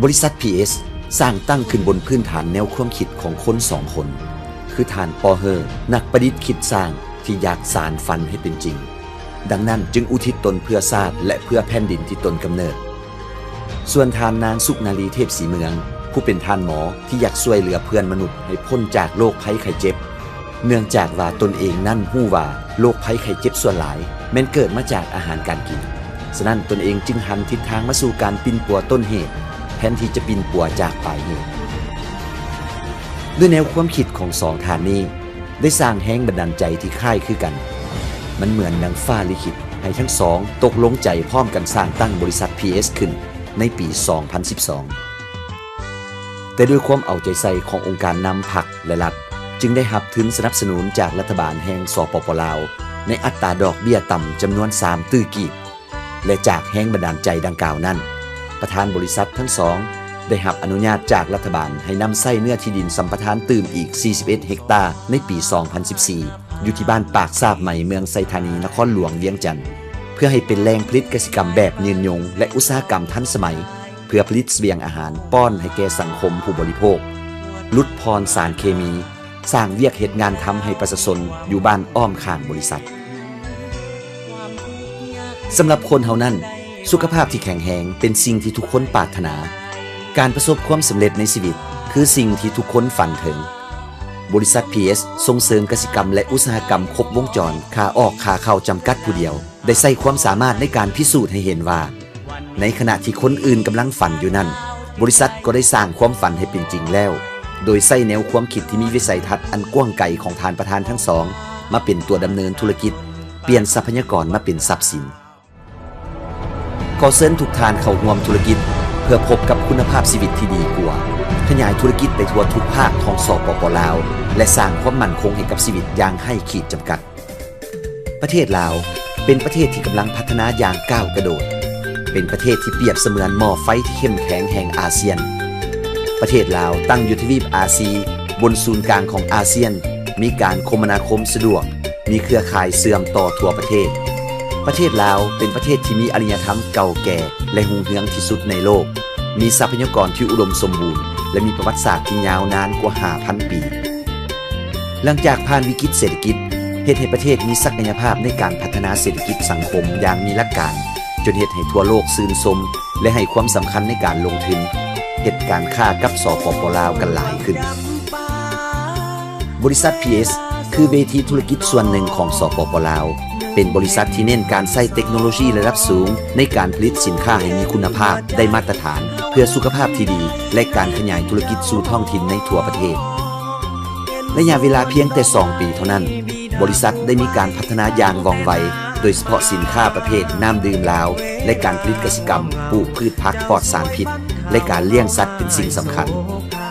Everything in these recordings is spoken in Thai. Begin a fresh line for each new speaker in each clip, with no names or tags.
ริษัท PS สร้างตั้งขึ้นบนพื้นฐานแนวความคิดของคนสองคนคือท่านปอเฮอร์นักประดิษฐ์คิดสร้างที่อยากสานฝันให้เป็นจริงดังนั้นจึงอุทิศตนเพื่อชาติและเพื่อแผ่นดินที่ตนกำเนิดส่วนท่านนางสุนารีเทพศรีเมืองผู้เป็นท่านหมอที่อยากช่วยเหลือเพื่อนมนุษย์ให้พ้นจากโรคภัยไข้เจ็บเนื่องจากว่าตนเองนั่นฮู้ว่าโรคภัยไข้เจ็บส่วนหลายแม้นเกิดมาจากอาหารการกินฉะนั้นตนเองจึงหันทิศทางมาสู่การปิ่นปัวต้นเหตุแทนที่จะปิ่นปัวจากปลายเหตุด้วยแนวความคิดของสองท่านนี้ได้สร้างแรงบันดาลใจที่คล้ายคือกันมันเหมือนนางฟ้าลิขิตให้ทั้งสองตกลงใจพร้อมกันสร้างตั้งบริษัท PS ขึ้นในปี 2012 แต่ด้วยความเอาใจใส่ขององค์การนำพรรคและรัฐจึงได้รับทุนสนับสนุนจากรัฐบาลแห่งสปป.ลาวในอัตราดอกเบี้ยต่ำจำนวน3ตื้อกีบและจากแรงบันดาลใจดังกล่าวนั้นประธานบริษัททั้งสองได้รับอนุญาตจากรัฐบาลให้นำไส้เนื้อที่ดินสัมปทานตื่มอีก41เฮกตาร์ในปี 2014 อยู่ที่บ้านปากซาบใหม่เมืองไซธานีนครหลวงเวียงจันทร์เพื่อให้เป็นแหล่งผลิตกสิกรรมแบบยืนยงและอุตสาหกรรมทันสมัยเพื่อผลิตเสบียงอาหารป้อนให้แก่สังคมผู้บริโภคลดพรสารเคมีสร้างเวียกเหตุงานทำให้ประชาชนอยู่บ้านอ้อมข้างบริษัทสำหรับคนเฮานั้นสุขภาพที่แข็งแรงเป็นสิ่งที่ทุกคนปรารถนาการประสบความสำเร็จในชีวิตคือสิ่งที่ทุกคนฝันถึงบริษัท PS ส่งเสริมกสิกรรมและอุตสาหกรรมครบวงจรขาออกขาเข้าจำกัดผู้เดียวได้ใส่ความสามารถในการพิสูจน์ให้เห็นว่าในขณะที่คนอื่นกำลังฝันอยู่นั้นบริษัทก็ได้สร้างความฝันให้เป็นจริงแล้วโดยใส่แนวความคิดที่มีวิสัยทัศน์อันกว้างไกลของท่านประธานทั้งสองมาเป็นตัวดำเนินธุรกิจเปลี่ยนทรัพยากรมาเป็นทรัพย์สินขอเชิญทุกท่านเข้าร่วมธุรกิจเพื่อพบกับคุณภาพชีวิตที่ดีกว่าขยายธุรกิจไปทั่วทุกภาคของสปป.ลาวและสร้างความมั่นคงให้กับชีวิตอย่างให้ขีดจำกัดประเทศลาวเป็นประเทศที่กำลังพัฒนาอย่างก้าวกระโดดเป็นประเทศที่เปรียบเสมือนหม้อไฟที่เข้มแข็งแห่งอาเซียนประเทศลาวตั้งอยู่ทวีปอาซีบนศูนย์กลางของอาเซียนมีการคมนาคมสะดวกมีเครือข่ายเชื่อมต่อทั่วประเทศลาวเป็นประเทศที่มีอารยธรรมเก่าแก่และรุ่งเรืองที่สุดในโลกมีทรัพยากรที่อุดมสมบูรณ์และมีประวัติศาสตร์ที่ยาวนานกว่า 5,000 ปีหลังจากผ่านวิกฤตเศรษฐกิจเฮ็ดให้ประเทศมีศักยภาพในการพัฒนาเศรษฐกิจสังคมอย่างมีหลักการจนเฮ็ดให้ทั่วโลกชื่นชมและให้ความสำคัญในการลงทุนเฮ็ดการค้ากับสปป.ลาวกันหลายขึ้นบริษัท PS คือเวทีธุรกิจส่วนหนึ่งของสปป.ลาวเป็นบริษัทที่เน้นการใช้เทคโนโลยีระดับสูงในการผลิตสินค้าให้มีคุณภาพได้มาตรฐานเพื่อสุขภาพที่ดีและการขยายธุรกิจสู่ท้องถิ่นในทั่วประเทศระยะเวลาเพียงแต่2 ปีเท่านั้นบริษัทได้มีการพัฒนาอย่างว่องไวโดยเฉพาะสินค้าประเภทน้ำดื่มลาวและการผลิตกสิกรรมปลูกพืชผักปลอดสารพิษและการเลี้ยงสัตว์เป็นสิ่งสำคัญ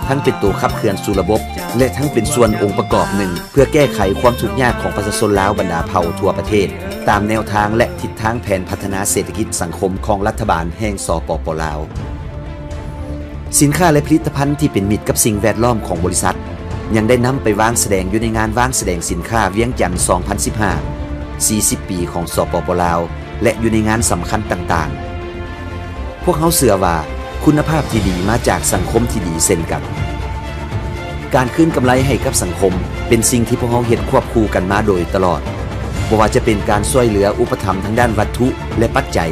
ทั้งเป็นตัวขับเคลื่อนสู่ระบบและทั้งเป็นส่วนองค์ประกอบหนึ่งเพื่อแก้ไขความทุกข์ยากของประชาชนลาวบรรดาเผ่าทั่วประเทศตามแนวทางและทิศทางแผนพัฒนาเศรษฐกิจสังคมของรัฐบาลแห่งสปป.ลาวสินค้าและผลิตภัณฑ์ที่เป็นมิตรกับสิ่งแวดล้อมของบริษัทยังได้นำไปวางแสดงอยู่ในงานวางแสดงสินค้าเวียงจันทร์ 2015 40 ปีของสปป.ลาวและอยู่ในงานสำคัญต่างๆพวกเขาเชื่อว่าคุณภาพที่ดีมาจากสังคมที่ดีเช่นกันการคืนกำไรให้กับสังคมเป็นสิ่งที่พวกเขาเฮ็ดควบคู่กันมาโดยตลอดบ่ว่าจะเป็นการช่วยเหลืออุปถัมภ์ทางด้านวัตถุและปัจจัย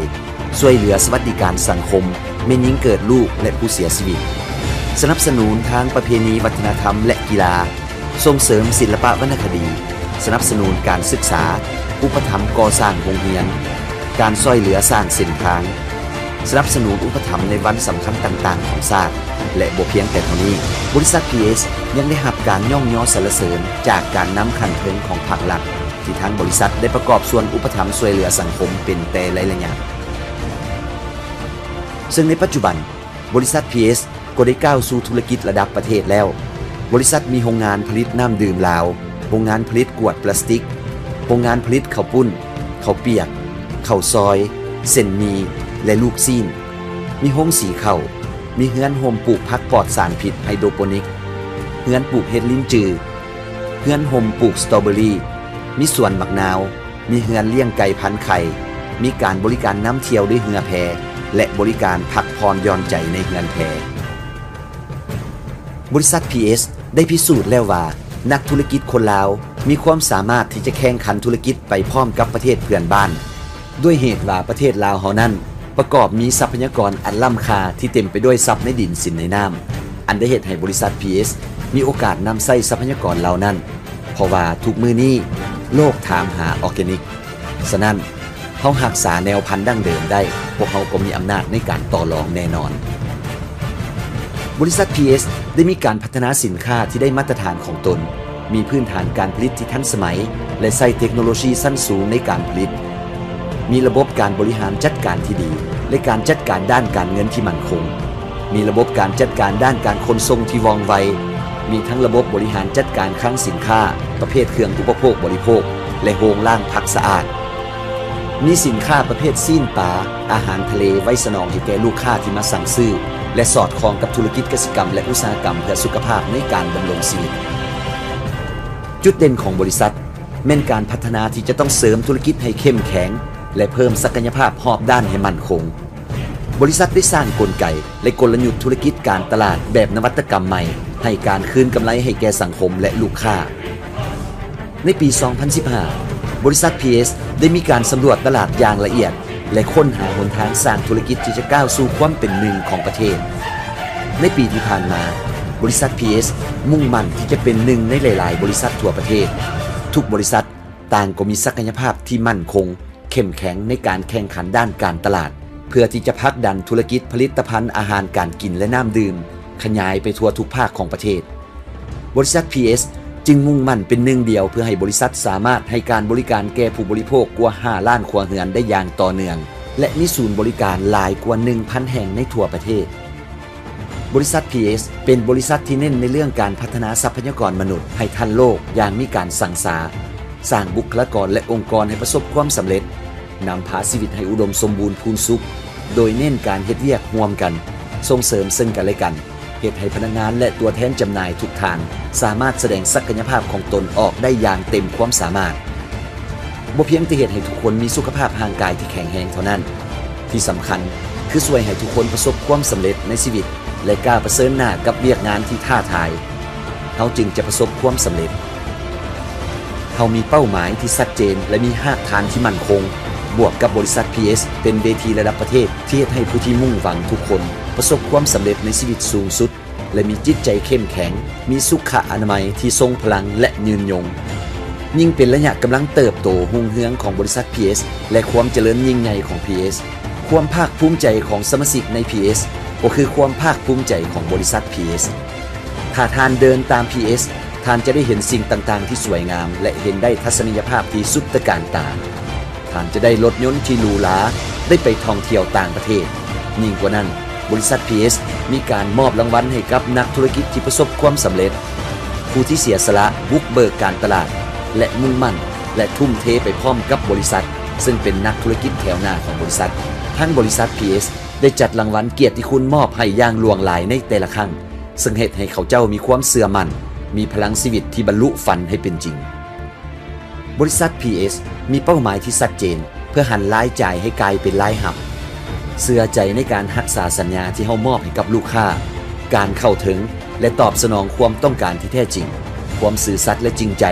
ช่วยเหลือสวัสดิการสังคมแม่หญิงเกิดลูกและผู้เสียชีวิตสนับสนุนทางประเพณีวัฒนธรรมและกีฬาส่งเสริมศิลปะวรรณคดีสนับสนุนการศึกษาอุปถัมภ์ก่อสร้างโรงเรียนการช่วยเหลือสร้างเส้นทางสนับสนุนอุปถัมภ์ในวันสำคัญต่างๆของชาติและบ่เพียงแต่เท่านี้บริษัท PS ยังได้รับการย่องย่อสรรเสริญจากการนำขันเทิงของภาครัฐที่ทางบริษัทได้ประกอบส่วนอุปถัมภ์ช่วยเหลือสังคมเป็นแต่หลายๆอย่างซึ่งในปัจจุบันบริษัท PS ก็ได้ก้าวสู่ธุรกิจระดับประเทศแล้วบริษัทมีโรงงานผลิตน้ำดื่มลาวโรงงานผลิตขวดพลาสติกโรงงานผลิตข้าวปุ้นข้าวเปียกข้าวซอยเส้นหมี่และลูกซีนมีโรงสีข้าวมีเฮือนโฮมปลูกผักปลอดสารพิษไฮโดรโปนิกเฮือนปลูกเห็ดลิ้นจือเฮือนโฮมปลูกสตรอเบอรี่มีสวนมะนาวมีเฮือนเลี้ยงไก่พันไข่มีการบริการน้ำเที่ยวด้วยเรือแพและบริการพักผ่อนหย่อนใจในเฮือนแพ บริษัท PS ได้พิสูจน์แล้วว่านักธุรกิจคนลาวมีความสามารถที่จะแข่งขันธุรกิจไปพร้อมกับประเทศเพื่อนบ้านด้วยเหตุว่าประเทศลาวเฮานั้นประกอบมีทรัพยากรอันล้ำค่าที่เต็มไปด้วยทรัพย์ในดินสินในน้ำอันได้เหตุให้บริษัท PS มีโอกาสนำใช้ทรัพยากรเหล่านั้นเพราะว่าทุกมื้อนี้โลกถามหาออร์แกนิกฉะนั้นเฮารักษาแนวพันธุ์ดั้งเดิมได้พวกเฮาก็มีอำนาจในการต่อรองแน่นอนบริษัท PS ได้มีการพัฒนาสินค้าที่ได้มาตรฐานของตนมีพื้นฐานการผลิตที่ทันสมัยและใช้เทคโนโลยีชั้นสูงในการผลิตมีระบบการบริหารจัดการที่ดีและการจัดการด้านการเงินที่มั่นคงมีระบบการจัดการด้านการขนส่งที่ว่องไวมีทั้งระบบบริหารจัดการคลังสินค้าประเภทเครื่องอุปโภคบริโภคและโรงล่างผักสะอาดมีสินค้าประเภทซีนปลาอาหารทะเลไว้สนองให้แก่ลูกค้าที่มาสั่งซื้อและสอดคล้องกับธุรกิจกสิกรรมและอุตสาหกรรมเพื่อสุขภาพในการดำรงชีวิตจุดเด่นของบริษัทแม่นการพัฒนาที่จะต้องเสริมธุรกิจให้เข้มแข็งและเพิ่มศักยภาพรอบด้านให้มั่นคงบริษัทได้สร้างกลไกและกลยุทธ์ธุรกิจการตลาดแบบนวัตกรรมใหม่ให้การคืนกำไรให้แก่สังคมและลูกค้าในปี 2015 บริษัท PS ได้มีการสำรวจตลาดอย่างละเอียดและค้นหาหนทางสร้างธุรกิจที่จะก้าวสู่ความเป็นหนึ่งของประเทศในปีที่ผ่านมาบริษัท PS มุ่งมั่นที่จะเป็นหนึ่งในหลายๆบริษัททั่วประเทศทุกบริษัทต่างก็มีศักยภาพที่มั่นคงเข้มแข็งในการแข่งขันด้านการตลาดเพื่อที่จะผลักดันธุรกิจผลิตภัณฑ์อาหารการกินและน้ำดื่มขยายไปทั่วทุกภาคของประเทศบริษัท PS จึงมุ่งมั่นเป็นหนึ่งเดียวเพื่อให้บริษัทสามารถให้การบริการแก่ผู้บริโภคกว่า5 ล้านครัวเรือนได้อย่างต่อเนื่องและมีศูนย์บริการหลายกว่า 1,000 แห่งในทั่วประเทศบริษัท PS เป็นบริษัทที่เน้นในเรื่องการพัฒนาทรัพยากรมนุษย์ให้ทันโลกอย่างมีการสั่งสาสร้างบุคลากรและองค์กรให้ประสบความสำเร็จนำพาชีวิตให้อุดมสมบูรณ์พูนสุขโดยเน้นการเฮ็ดเวียกร่วมกันส่งเสริมซึ่งกันและกันเฮ็ดให้พนักงานและตัวแทนจำหน่ายทุกทางสามารถแสดงศักยภาพของตนออกได้อย่างเต็มความสามารถบ่เพียงแต่เฮ็ดให้ทุกคนมีสุขภาพร่างกายที่แข็งแรงเท่านั้นที่สำคัญคือช่วยให้ทุกคนประสบความสำเร็จในชีวิตและก้าวไปเผชิญหน้ากับเวียกงานที่ท้าทายเฮาจึงจะประสบความสำเร็จเฮามีเป้าหมายที่ชัดเจนและมีรากฐานที่มั่นคงบวกกับบริษัท PS เป็นเวทีระดับประเทศที่ให้ผู้ที่มุ่งหวังทุกคนประสบความสำเร็จในชีวิตสูงสุดและมีจิตใจเข้มแข็งมีสุขอนามัยที่ทรงพลังและยืนยงยิ่งเป็นระยะกำลังเติบโตรุ่งเรืองของบริษัท PS และความเจริญยิ่งใหญ่ของ PS ความภาคภูมิใจของสมาชิกใน PS ก็คือความภาคภูมิใจของบริษัท PS ถ้าท่านเดินตาม PS ท่านจะได้เห็นสิ่งต่างๆที่สวยงามและเห็นได้ทัศนียภาพที่สุดตระการตาท่านจะได้รถยนต์ที่หรูหราได้ไปท่องเที่ยวต่างประเทศยิ่งกว่านั้นบริษัท PS มีการมอบรางวัลให้กับนักธุรกิจที่ประสบความสำเร็จผู้ที่เสียสละบุกเบิกการตลาดและมุ่งมั่นและทุ่มเทไปพร้อมกับบริษัทซึ่งเป็นนักธุรกิจแถวหน้าของบริษัททั้งบริษัท PS ได้จัดรางวัลเกียรติคุณมอบให้อย่างหลวงหลายในแต่ละครั้งซึ่งเฮ็ดให้เขาเจ้ามีความเชื่อมั่นมีพลังชีวิตที่บรรลุฝันให้เป็นจริงบริษัท PS มีเป้าหมายที่ชัดเจนเพื่อหันรายจ่ายให้กลายเป็นรายรับเชื่อใจในการรักษาสัญญาที่เฮามอบให้กับลูกค้าการเข้าถึงและตอบสนองความต้องการที่แท้จริงความซื่อสัตย์และจริงใจ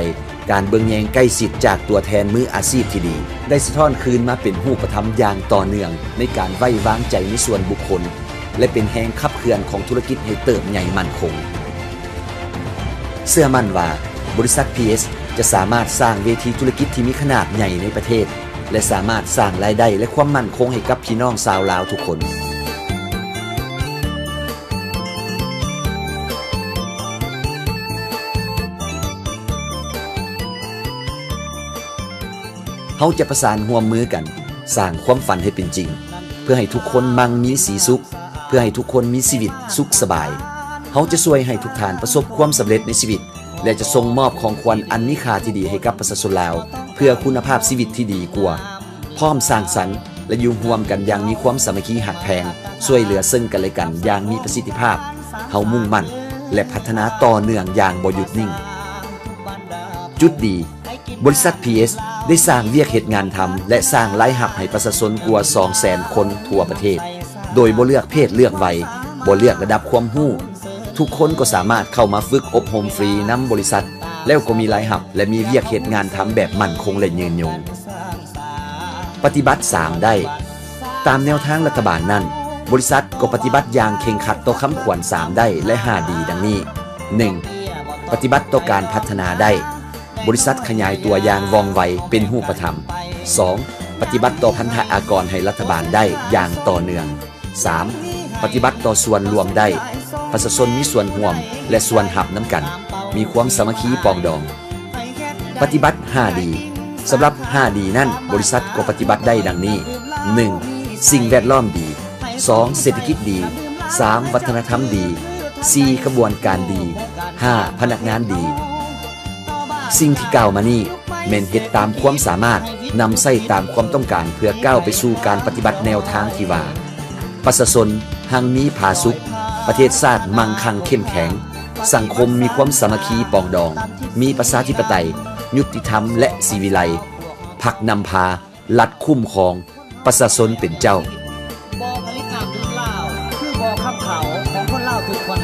การเบิ่งแยงใกล้ชิดจากตัวแทนมืออาชีพที่ดีได้สะท้อนคืนมาเป็นรูปธรรมอย่างต่อเนื่องในการไว้วางใจในส่วนบุคคลและเป็นแรงขับเคลื่อนของธุรกิจให้เติบใหญ่มั่นคงเชื่อมั่นว่าบริษัท PS จะสามารถสร้างเวทีธุรกิจที่มีขนาดใหญ่ในประเทศและสามารถสร้างรายได้และความมั่นคงให้กับพี่น้องชาวลาวทุกคนเฮาจะประสานร่วมมือกันสร้างความฝันให้เป็นจริงเพื่อให้ทุกคนมั่งมีสีสุขเพื่อให้ทุกคนมีชีวิตสุขสบายเฮาจะช่วยให้ทุกท่านประสบความสำเร็จในชีวิตและจะส่งมอบของขวัญอันมีค่าที่ดีให้กับประชาชนลาวเพื่อคุณภาพชีวิตที่ดีกว่าพร้อมสร้างสรรค์และอยู่ร่วมกันอย่างมีความสามัคคีหักแพงช่วยเหลือซึ่งกันและกันอย่างมีประสิทธิภาพเฮามุ่งมั่นและพัฒนาต่อเนื่องอย่างบ่หยุดนิ่งจุดดีบริษัท PS ได้สร้างเวียกเหตุงานทำและสร้างรายรับให้ประชาชนกว่า 200,000 คนทั่วประเทศโดยบ่เลือกเพศเลือกวัยบ่เลือกระดับความรู้ ทุกคนก็สามารถเข้ามาฝึกอบรมฟรีนำบริษัทแล้วก็มีรายหับและมีเวียกเหตุงานทำแบบมั่นคงและยืนยงปฏิบัติ 3 ได้ตามแนวทางรัฐบาลนั้นบริษัทก็ปฏิบัติอย่างเคร่งครัดต่อคำขวัญ3ได้และ5ดีดังนี้ 1. ปฏิบัติต่อการพัฒนาได้บริษัทขยายตัวอย่างว่องไวเป็นรูปธรรม 2. ปฏิบัติต่อพันธะอากรให้รัฐบาลได้อย่างต่อเนื่อง 3. ปฏิบัติต่อส่วนรวมได้ประชาชนมีส่วนร่วมและส่วนหับน้ำกันมีความสามัคคีปองดองปฏิบัติ 5 ดีสำหรับ 5 ดีนั่นบริษัทก็ปฏิบัติได้ดังนี้ 1. สิ่งแวดล้อมดี 2. เศรษฐกิจดี 3. วัฒนธรรมดี 4. กระบวนการดี 5. พนักงานดีสิ่งที่กล่าวมานี้แม่นเฮ็ดตามความสามารถนำใส่ตามความต้องการเพื่อก้าวไปสู่การปฏิบัติแนวทางที่ว่าประชาชนหังมีผาสุขประเทศชาติมั่งคั่งเข้มแข็งสังคมมีความสามัคคีปองดองมีประชาธิปไตยยุติธรรมและศิวิไลย์พรรคนำพารัฐคุ้มครองประชาชนเป็นเจ้า
บ่อผลิตน้ำดื่มเหล้าคือบ่อขับเขาของคนเหล้าทุกคน